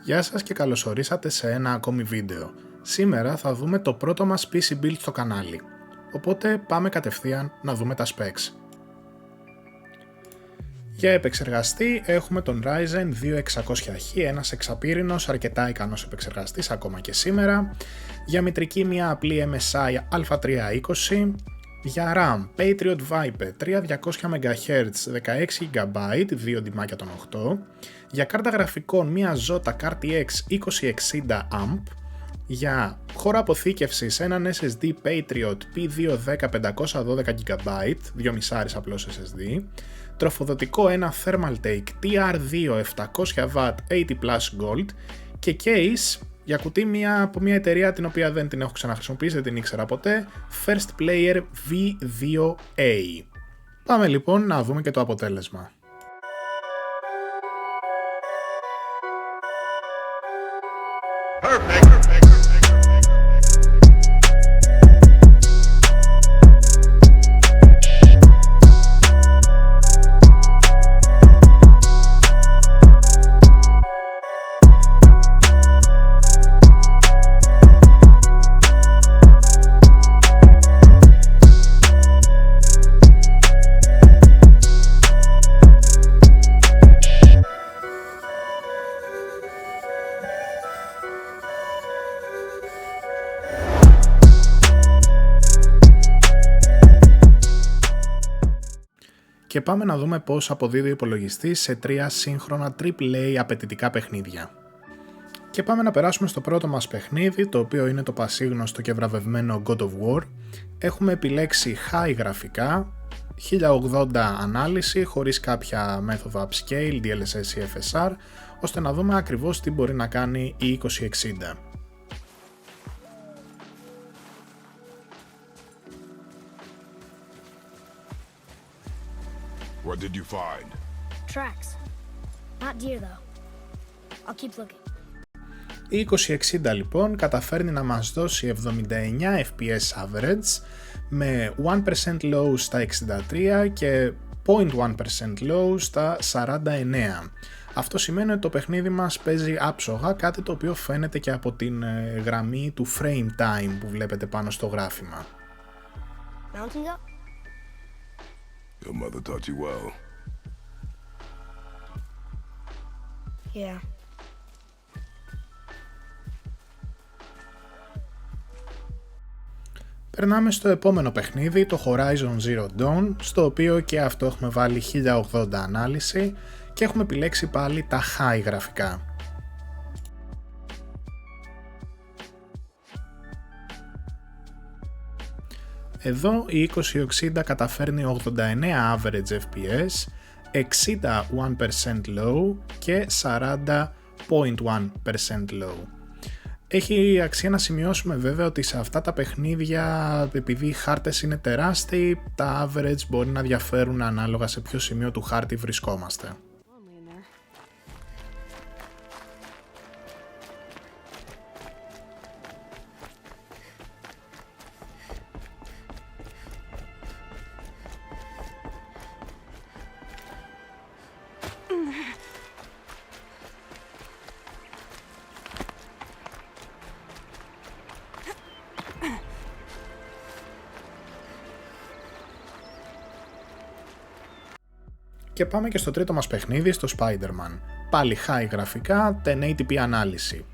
Γεια σας και καλώς ορίσατε σε ένα ακόμη βίντεο. Σήμερα θα δούμε το πρώτο μας PC build στο κανάλι. Οπότε πάμε κατευθείαν να δούμε τα specs. Για επεξεργαστή έχουμε τον Ryzen 2600H, ένας εξαπύρινος αρκετά ικανός επεξεργαστής ακόμα και σήμερα. Για μητρική μια απλή MSI Α320. Για RAM Patriot Viper 3200 MHz 16GB, 2 ντυμάκια των 8. Για κάρτα γραφικών μια Zotac RTX 2060A. Για χώρο αποθήκευσης έναν SSD Patriot P210 512GB, 2,5 απλός SSD. Τροφοδοτικό ένα Thermaltake TR2 700W 80+ Gold και case για κουτί από μια εταιρεία την οποία δεν την έχω ξαναχρησιμοποιήσει, δεν την ήξερα ποτέ, First Player V2A. Πάμε λοιπόν να δούμε και το αποτέλεσμα. Perfect. Και πάμε να δούμε πώς αποδίδει ο υπολογιστής σε 3 σύγχρονα AAA απαιτητικά παιχνίδια. Και πάμε να περάσουμε στο πρώτο μας παιχνίδι, το οποίο είναι το πασίγνωστο και βραβευμένο God of War. Έχουμε επιλέξει high γραφικά, 1080 ανάλυση χωρίς κάποια μέθοδο upscale, DLSS ή FSR, ώστε να δούμε ακριβώς τι μπορεί να κάνει η 2060. What did you find? Tracks. Not deer though. I'll keep looking. Η 2060 λοιπόν καταφέρνει να μας δώσει 79 FPS average με 1% low στα 63 και 0.1% low στα 49. Αυτό σημαίνει ότι το παιχνίδι μας παίζει άψογα, κάτι το οποίο φαίνεται και από την γραμμή του frame time που βλέπετε πάνω στο γράφημα. Mounting up? Your mother taught you well. Yeah. Περνάμε στο επόμενο παιχνίδι, το Horizon Zero Dawn, στο οποίο και αυτό έχουμε βάλει 1080 ανάλυση και έχουμε επιλέξει πάλι τα high γραφικά. Εδώ η 2060 καταφέρνει 89 average FPS, 61% low και 40.1% low. Έχει αξία να σημειώσουμε βέβαια ότι σε αυτά τα παιχνίδια, επειδή οι χάρτες είναι τεράστιοι, τα average μπορεί να διαφέρουν ανάλογα σε ποιο σημείο του χάρτη βρισκόμαστε. Και πάμε και στο τρίτο μας παιχνίδι, στο Spider-Man. Πάλι high γραφικά, 1080p ανάλυση.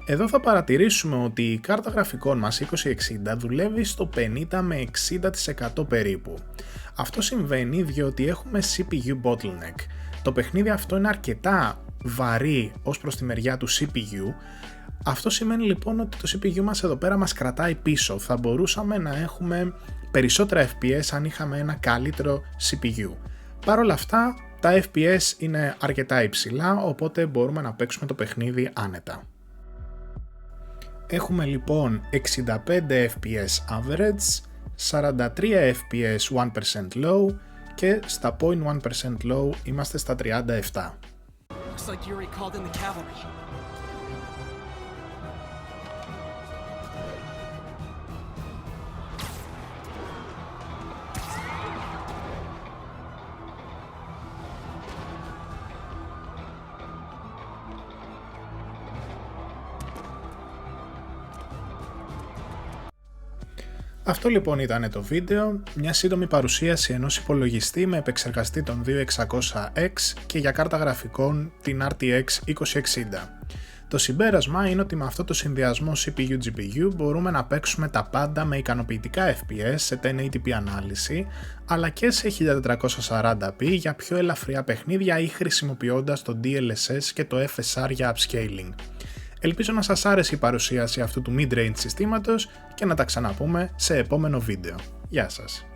Εδώ θα παρατηρήσουμε ότι η κάρτα γραφικών μας 2060 δουλεύει στο 50 με 60% περίπου. Αυτό συμβαίνει διότι έχουμε CPU bottleneck. Το παιχνίδι αυτό είναι αρκετά βαρύ ως προς τη μεριά του CPU. Αυτό σημαίνει λοιπόν ότι το CPU μας εδώ πέρα μας κρατάει πίσω. Θα μπορούσαμε να έχουμε περισσότερα FPS αν είχαμε ένα καλύτερο CPU. Παρ' όλα αυτά, τα FPS είναι αρκετά υψηλά, οπότε μπορούμε να παίξουμε το παιχνίδι άνετα. Έχουμε λοιπόν 65 FPS average, 43 FPS 1% low και στα 0.1% low είμαστε στα 37. Αυτό λοιπόν ήταν το βίντεο, μια σύντομη παρουσίαση ενός υπολογιστή με επεξεργαστή τον 2600X και για κάρτα γραφικών την RTX 2060. Το συμπέρασμα είναι ότι με αυτό το συνδυασμό CPU-GPU μπορούμε να παίξουμε τα πάντα με ικανοποιητικά FPS σε 1080p ανάλυση, αλλά και σε 1440p για πιο ελαφριά παιχνίδια ή χρησιμοποιώντας το DLSS και το FSR για upscaling. Ελπίζω να σας άρεσε η παρουσίαση αυτού του mid-range συστήματος και να τα ξαναπούμε σε επόμενο βίντεο. Γεια σας!